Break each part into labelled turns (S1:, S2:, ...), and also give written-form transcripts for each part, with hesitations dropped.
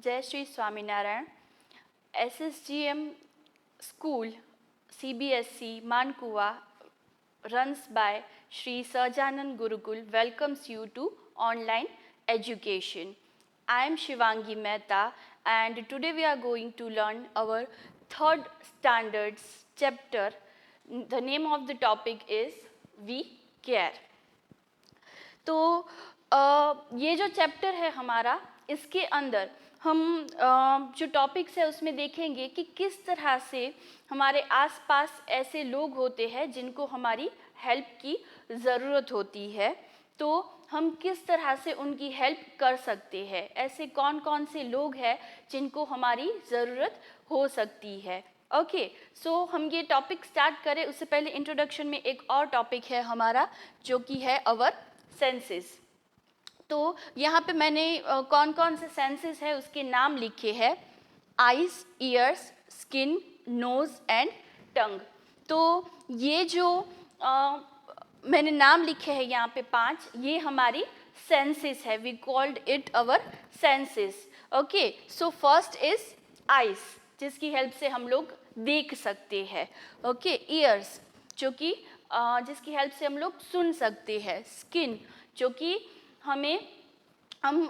S1: जय Shri Swaminarayan. SSGM School CBSE Mankuwa runs by Sri Sajanand Gurukul welcomes you to online education. I am Shivangi Mehta and today we are going to learn our third standards chapter. The name of the topic is We Care. तो ये जो chapter है हमारा, इसके अंदर हम जो topics है उसमें देखेंगे कि किस तरह से हमारे आसपास ऐसे लोग होते हैं जिनको हमारी हेल्प की ज़रूरत होती है, तो हम किस तरह से उनकी हेल्प कर सकते हैं। ऐसे कौन कौन से लोग हैं जिनको हमारी ज़रूरत हो सकती है। ओके, सो हम ये टॉपिक स्टार्ट करें उससे पहले इंट्रोडक्शन में एक और टॉपिक है हमारा जो कि है अवर सेंसेस। तो यहाँ पे मैंने कौन कौन से सेंसेस है उसके नाम लिखे हैं, eyes, ears, skin, nose and tongue. तो ये जो मैंने नाम लिखे हैं यहाँ पे 5, ये हमारी सेंसेस है। We called it our senses. Okay, so first is eyes, जिसकी हेल्प से हम लोग देख सकते हैं। ओके, ईयर्स, जो कि जिसकी हेल्प से हम लोग सुन सकते हैं। स्किन, जो कि हम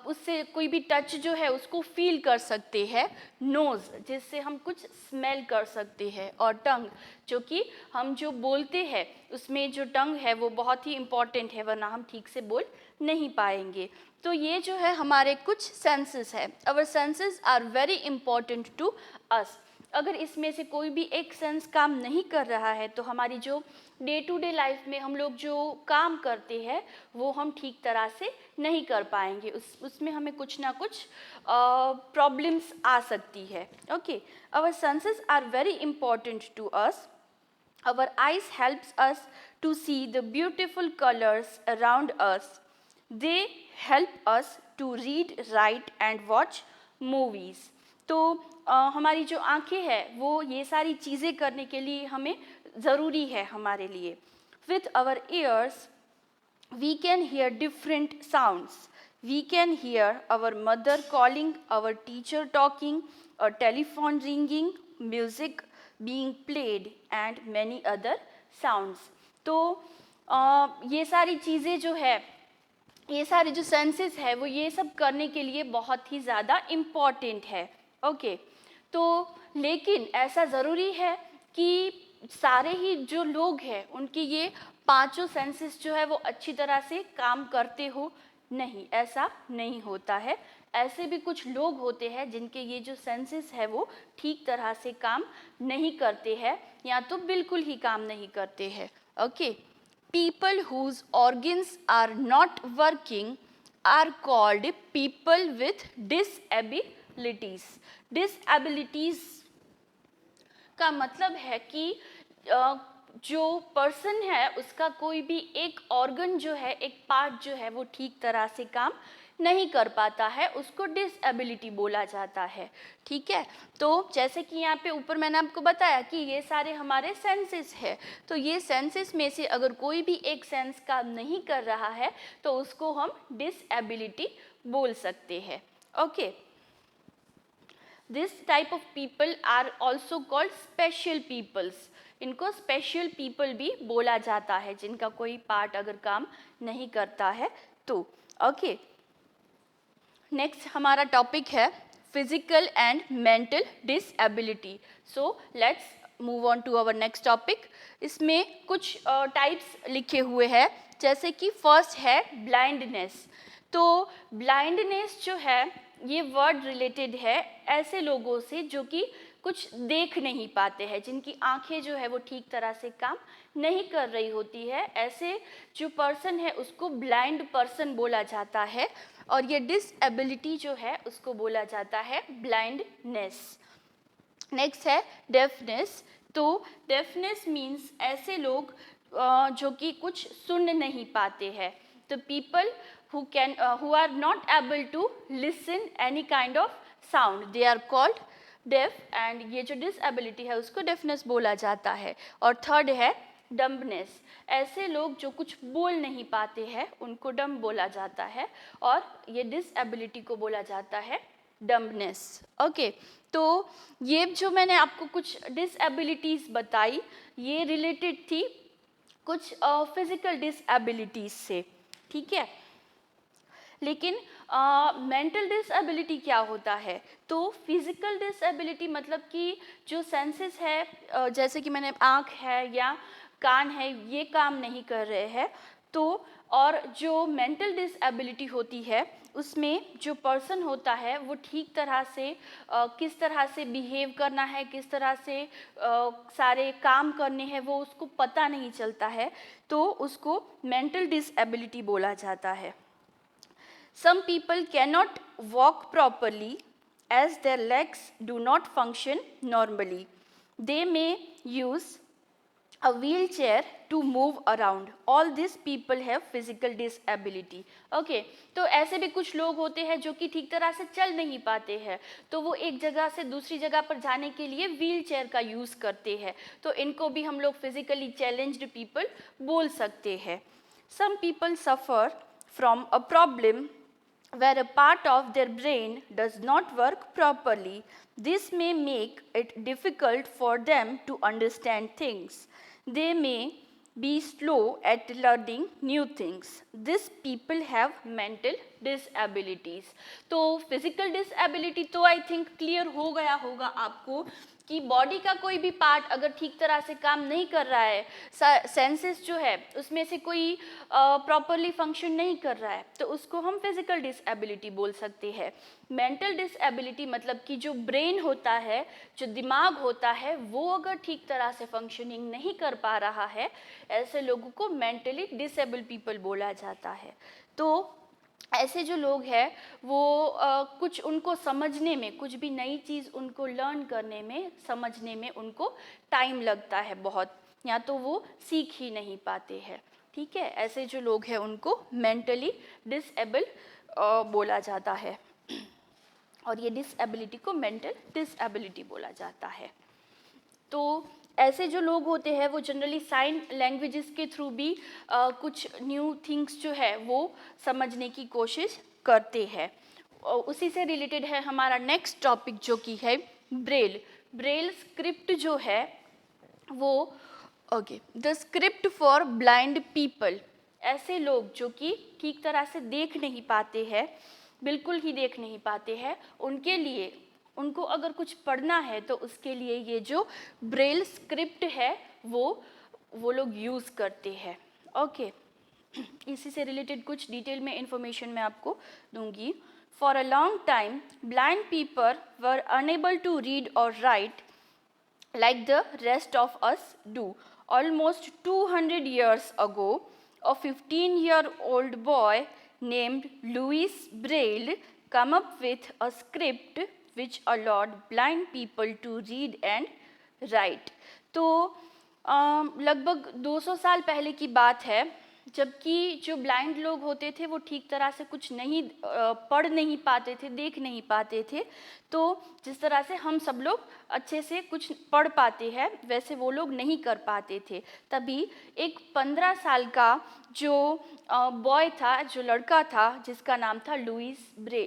S1: उससे कोई भी टच जो है उसको फील कर सकते हैं। नोज़, जिससे हम कुछ स्मेल कर सकते हैं। और टंग, जो कि हम जो बोलते हैं उसमें जो टंग है वो बहुत ही इम्पॉर्टेंट है, वरना हम ठीक से बोल नहीं पाएंगे। तो ये जो है हमारे कुछ सेंसेस है। Our senses are very important to us. अगर इसमें से कोई भी एक सेंस काम नहीं कर रहा है तो हमारी जो डे टू डे लाइफ में हम लोग जो काम करते हैं वो हम ठीक तरह से नहीं कर पाएंगे। उसमें हमें कुछ ना कुछ प्रॉब्लम्स आ सकती है। Okay, our senses are very important to us. Our eyes helps us to see the beautiful colours around us. They help us to read, write and watch movies. तो हमारी जो आँखें हैं वो ये सारी चीज़ें करने के लिए हमें ज़रूरी है हमारे लिए। With our ears we can hear different sounds. We can hear our mother calling, our teacher talking, और telephone ringing, music being played and many other sounds. तो ये सारी चीज़ें जो है, ये सारे जो सेंसेस है वो ये सब करने के लिए बहुत ही ज़्यादा इम्पॉर्टेंट है। ओके, तो लेकिन ऐसा ज़रूरी है कि सारे ही जो लोग हैं उनके ये 5 सेंसेस जो है वो अच्छी तरह से काम करते हो, नहीं, ऐसा नहीं होता है। ऐसे भी कुछ लोग होते हैं जिनके ये जो सेंसेस है वो ठीक तरह से काम नहीं करते हैं या तो बिल्कुल ही काम नहीं करते हैं। Okay, people whose organs are not working are called people with disabilities. Disabilities का मतलब है कि जो पर्सन है उसका कोई भी एक ऑर्गन जो है, एक पार्ट जो है वो ठीक तरह से काम नहीं कर पाता है, उसको डिसएबिलिटी बोला जाता है। ठीक है, तो जैसे कि यहाँ पे ऊपर मैंने आपको बताया कि ये सारे हमारे सेंसेस है, तो ये सेंसेस में से अगर कोई भी एक सेंस काम नहीं कर रहा है तो उसको हम डिसएबिलिटी बोल सकते हैं। Okay, this type of people are also called special peoples. इनको स्पेशल पीपल भी बोला जाता है जिनका कोई पार्ट अगर काम नहीं करता है तो। ओके, नेक्स्ट हमारा टॉपिक है physical and mental disability. So let's move on to our next topic. इसमें कुछ टाइप्स लिखे हुए हैं, जैसे कि फर्स्ट है ब्लाइंडनेस। तो ब्लाइंडनेस जो है ये वर्ड रिलेटेड है ऐसे लोगों से जो कि कुछ देख नहीं पाते हैं, जिनकी आंखें जो है वो ठीक तरह से काम नहीं कर रही होती है। ऐसे जो पर्सन है उसको ब्लाइंड पर्सन बोला जाता है, और ये डिसएबिलिटी जो है उसको बोला जाता है ब्लाइंडनेस। नेक्स्ट है डेफनेस। तो डेफनेस मीन्स ऐसे लोग जो कि कुछ सुन नहीं पाते हैं। तो people who are not able to listen any kind of sound, they are called deaf, and ये जो disability है उसको deafness बोला जाता है। और थर्ड है डम्बनेस। ऐसे लोग जो कुछ बोल नहीं पाते हैं उनको डम्ब बोला जाता है, और ये डिसएबिलिटी को बोला जाता है डम्बनेस। ओके, तो ये जो मैंने आपको कुछ डिसएबिलिटीज़ बताई, ये रिलेटेड थी कुछ फिजिकल डिसएबिलिटीज़ से, ठीक है। लेकिन मेंटल डिसएबिलिटी क्या होता है? तो फिजिकल डिसएबिलिटी मतलब कि जो सेंसेस है, जैसे कि मैंने आँख है या कान है, ये काम नहीं कर रहे हैं, तो और जो मेंटल डिसएबिलिटी होती है उसमें जो पर्सन होता है वो ठीक तरह से किस तरह से बिहेव करना है, किस तरह से सारे काम करने हैं, वो उसको पता नहीं चलता है, तो उसको मेंटल डिसएबिलिटी बोला जाता है। Some people cannot walk properly as their legs do not function normally. They may use a wheelchair to move around. All these people have physical disability. Okay, तो ऐसे भी कुछ लोग होते हैं जो कि ठीक तरह से चल नहीं पाते हैं, तो वो एक जगह से दूसरी जगह पर जाने के लिए व्हील चेयर का यूज़ करते हैं, तो इनको भी हम लोग फिजिकली चैलेंज्ड पीपल बोल सकते हैं। Some people suffer from a problem where a part of their brain does not work properly. This may make it difficult for them to understand things. They may be slow at learning new things. These people have mental disabilities. तो physical disability तो I think clear हो गया होगा आपको कि body का कोई भी पार्ट अगर ठीक तरह से काम नहीं कर रहा है, सेंसेस जो है उसमें से कोई प्रॉपरली फंक्शन नहीं कर रहा है, तो उसको हम फिजिकल डिसएबिलिटी बोल सकते हैं। मेंटल डिसएबिलिटी मतलब कि जो ब्रेन होता है, जो दिमाग होता है, वो अगर ठीक तरह से फंक्शनिंग नहीं कर पा रहा है, ऐसे लोगों को मेंटली डिसेबल पीपल बोला जाता है। तो ऐसे जो लोग हैं वो कुछ उनको समझने में, कुछ भी नई चीज़ उनको लर्न करने में, समझने में उनको टाइम लगता है बहुत, या तो वो सीख ही नहीं पाते हैं, ठीक है। ऐसे जो लोग हैं उनको मेंटली डिसेबल बोला जाता है, और ये डिसेबिलिटी को मेंटल डिसेबिलिटी बोला जाता है। तो ऐसे जो लोग होते हैं वो जनरली साइन लैंग्वेजेस के थ्रू भी कुछ न्यू थिंग्स जो है वो समझने की कोशिश करते हैं। उसी से रिलेटेड है हमारा नेक्स्ट टॉपिक जो कि है ब्रेल। ब्रेल स्क्रिप्ट जो है वो okay, the script for blind people. ऐसे लोग जो कि ठीक तरह से देख नहीं पाते हैं, बिल्कुल ही देख नहीं पाते हैं, उनके लिए, उनको अगर कुछ पढ़ना है तो उसके लिए ये जो ब्रेल स्क्रिप्ट है वो लोग यूज़ करते हैं। ओके, इसी से रिलेटेड कुछ डिटेल में इंफॉर्मेशन मैं आपको दूंगी। For a long time blind people were unable to read और write like the rest of us do. Almost 200 years ago, a 15-year-old boy named Louis Braille came up with a script which allowed blind people to read and write. तो लगभग 200 साल पहले की बात है, जबकि जो ब्लाइंड लोग होते थे वो ठीक तरह से कुछ नहीं पढ़ नहीं पाते थे, देख नहीं पाते थे। तो जिस तरह से हम सब लोग अच्छे से कुछ पढ़ पाते हैं वैसे वो लोग नहीं कर पाते थे। तभी एक 15 साल का जो बॉय था, जो लड़का था, जिसका नाम था लुइस ब्रे,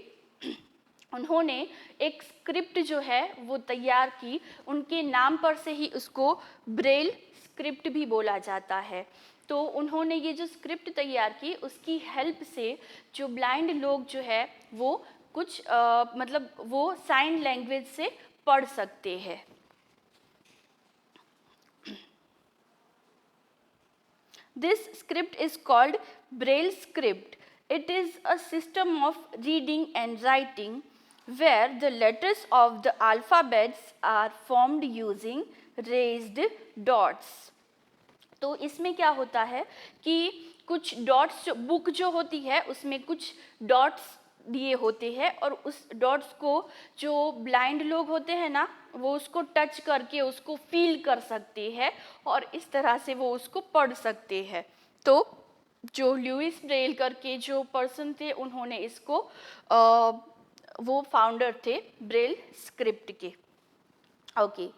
S1: उन्होंने एक स्क्रिप्ट जो है वो तैयार की। उनके नाम पर से ही उसको ब्रेल स्क्रिप्ट भी बोला जाता है। तो उन्होंने ये जो स्क्रिप्ट तैयार की उसकी हेल्प से जो ब्लाइंड लोग जो है वो कुछ मतलब वो साइन लैंग्वेज से पढ़ सकते हैं। This script is called Braille script. It is a system of reading and writing where the letters of the alphabets are formed using raised dots. तो इसमें क्या होता है कि कुछ डॉट्स, बुक जो होती है उसमें कुछ डॉट्स दिए होते हैं, और उस डॉट्स को जो ब्लाइंड लोग होते हैं ना, वो उसको टच करके उसको फील कर सकते हैं और इस तरह से वो उसको पढ़ सकते हैं। तो जो लुइस ब्रेल करके जो पर्सन थे उन्होंने इसको वो फाउंडर थे ब्रेल स्क्रिप्ट के। Okay,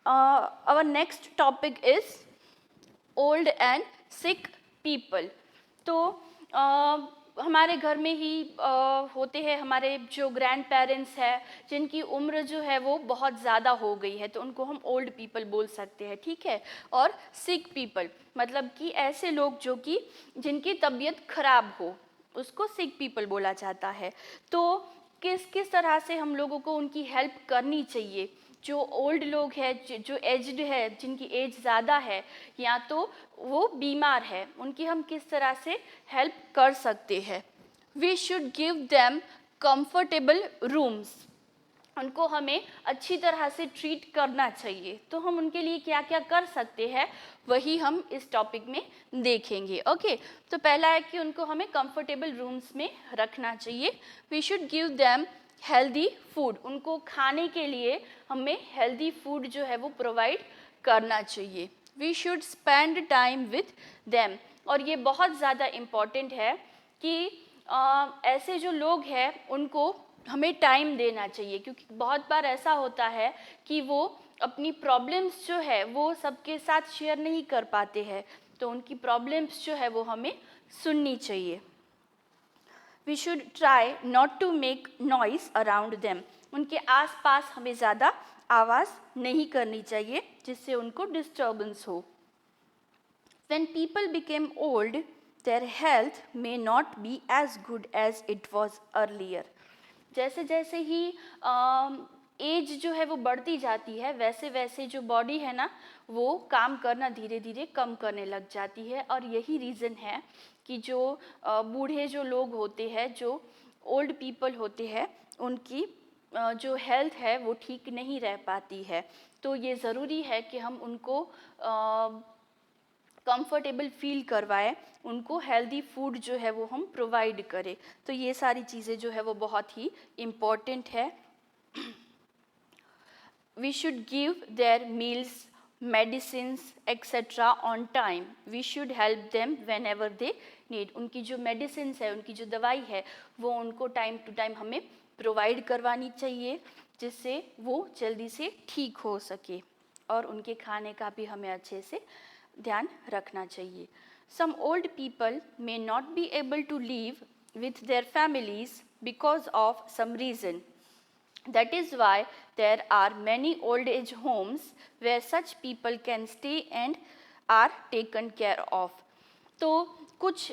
S1: our next topic is old and sick people. तो हमारे घर में ही होते हैं, हमारे जो ग्रैंड पेरेंट्स हैं जिनकी उम्र जो है वो बहुत ज़्यादा हो गई है, तो उनको हम ओल्ड पीपल बोल सकते हैं, ठीक है। और सिक पीपल मतलब कि ऐसे लोग जो कि जिनकी तबीयत खराब हो, उसको सिक पीपल बोला जाता है। तो किस किस तरह से हम लोगों को उनकी हेल्प करनी चाहिए। जो ओल्ड लोग हैं, जो एज्ड है, जिनकी एज ज़्यादा है या तो वो बीमार है, उनकी हम किस तरह से हेल्प कर सकते हैं। We should give them comfortable rooms, उनको हमें अच्छी तरह से ट्रीट करना चाहिए। तो हम उनके लिए क्या क्या कर सकते हैं वही हम इस टॉपिक में देखेंगे। ओके, तो पहला है कि उनको हमें कंफर्टेबल रूम्स में रखना चाहिए। We should give them healthy food, उनको खाने के लिए हमें हेल्दी फूड जो है वो प्रोवाइड करना चाहिए। We should spend time with them, और ये बहुत ज़्यादा इम्पॉर्टेंट है कि ऐसे जो लोग हैं उनको हमें टाइम देना चाहिए, क्योंकि बहुत बार ऐसा होता है कि वो अपनी प्रॉब्लम्स जो है वो सबके साथ शेयर नहीं कर पाते हैं, तो उनकी प्रॉब्लम्स जो है वो हमें सुननी चाहिए। We should try not to make noise around them, उनके आसपास हमें ज़्यादा आवाज़ नहीं करनी चाहिए जिससे उनको डिस्टर्बेंस हो। When people became old, their health may not be as good as it was earlier. जैसे जैसे ही एज जो है वो बढ़ती जाती है, वैसे वैसे जो बॉडी है ना वो काम करना धीरे धीरे कम करने लग जाती है। और यही रीज़न है कि जो बूढ़े जो लोग होते हैं, जो ओल्ड पीपल होते हैं, उनकी जो हेल्थ है वो ठीक नहीं रह पाती है। तो ये ज़रूरी है कि हम उनको कंफर्टेबल फील करवाएं, उनको हेल्दी फूड जो है वो हम प्रोवाइड करें। तो ये सारी चीज़ें जो है वो बहुत ही इम्पॉर्टेंट है। We should give their meals, medicines etcetera on time. We should help them whenever they need, उनकी जो मेडिसिन्स है, उनकी जो दवाई है वो उनको टाइम टू टाइम हमें प्रोवाइड करवानी चाहिए, जिससे वो जल्दी से ठीक हो सके। और उनके खाने का भी हमें अच्छे से ध्यान रखना चाहिए। Some old people may not be able to live with their families because of some reason. That is why there are many old age homes where such people can stay and are taken care of. तो कुछ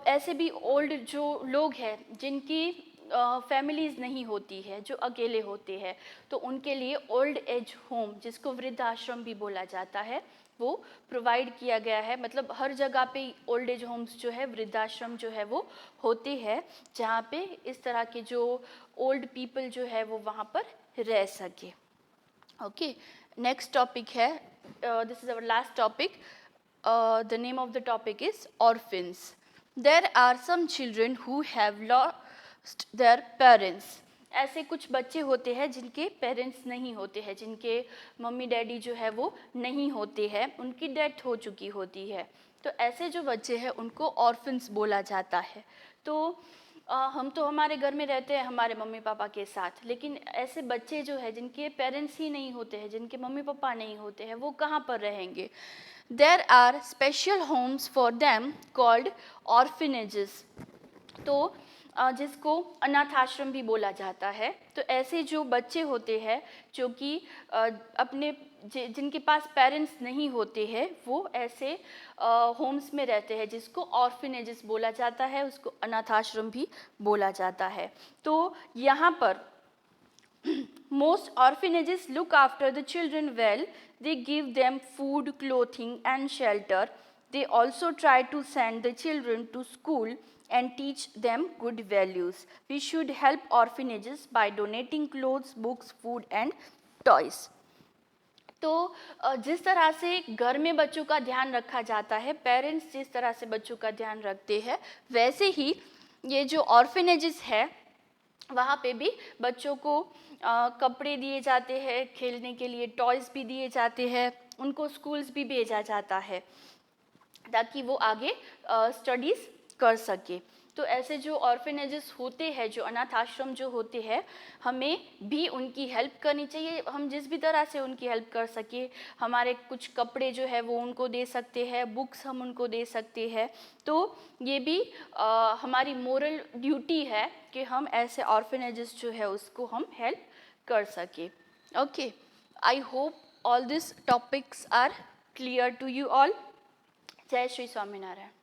S1: ऐसे भी old जो लोग हैं जिनकी families नहीं होती है, जो अकेले होते हैं, तो उनके लिए ओल्ड एज होम, जिसको वृद्धाश्रम भी बोला जाता है, वो प्रोवाइड किया गया है। मतलब हर जगह पे ओल्ड एज होम्स जो है, वृद्धाश्रम जो है वो होते हैं, जहाँ पे इस तरह के जो ओल्ड पीपल जो है वो वहाँ पर रह सके। ओके, नेक्स्ट टॉपिक है, this is our last topic. The name of the topic is orphans. There are some children who have lost their parents. ऐसे कुछ बच्चे होते हैं जिनके पेरेंट्स नहीं होते हैं, जिनके मम्मी डैडी जो है वो नहीं होते हैं, उनकी डेथ हो चुकी होती है। तो ऐसे जो बच्चे हैं उनको ऑर्फन्स बोला जाता है। तो हम तो हमारे घर में रहते हैं हमारे मम्मी पापा के साथ, लेकिन ऐसे बच्चे जो है जिनके पेरेंट्स ही नहीं होते हैं, जिनके मम्मी पापा नहीं होते हैं, वो कहाँ पर रहेंगे? There are special homes for them called orphanages. तो जिसको अनाथ आश्रम भी बोला जाता है। तो ऐसे जो बच्चे होते हैं जो कि अपने जिनके पास पेरेंट्स नहीं होते हैं, वो ऐसे होम्स में रहते हैं, जिसको ऑर्फिनेजेस बोला जाता है, उसको अनाथ आश्रम भी बोला जाता है। तो यहाँ पर most orphanages look after the children well. They give them food, clothing and shelter. They also try to send the children to school and teach them good values. We should help orphanages by donating clothes, books, food and toys. तो जिस तरह से घर में बच्चों का ध्यान रखा जाता है, पेरेंट्स जिस तरह से बच्चों का ध्यान रखते हैं, वैसे ही ये जो ऑर्फनेजेस है वहाँ पे भी बच्चों को कपड़े दिए जाते हैं, खेलने के लिए टॉयज़ भी दिए जाते हैं, उनको स्कूल्स भी भेजा जाता है ताकि वो आगे स्टडीज़ कर सके। तो तो ऐसे जो ऑर्फेनेजेस होते हैं, जो अनाथ आश्रम जो होते हैं, हमें भी उनकी हेल्प करनी चाहिए। हम जिस भी तरह से उनकी हेल्प कर सके, हमारे कुछ कपड़े जो है वो उनको दे सकते हैं, बुक्स हम उनको दे सकते हैं। तो ये भी हमारी मोरल ड्यूटी है कि हम ऐसे ऑर्फेनेजेस जो है उसको हम हेल्प कर सके। Okay, I hope all this topics are clear to you all. जय श्री स्वामीनारायण।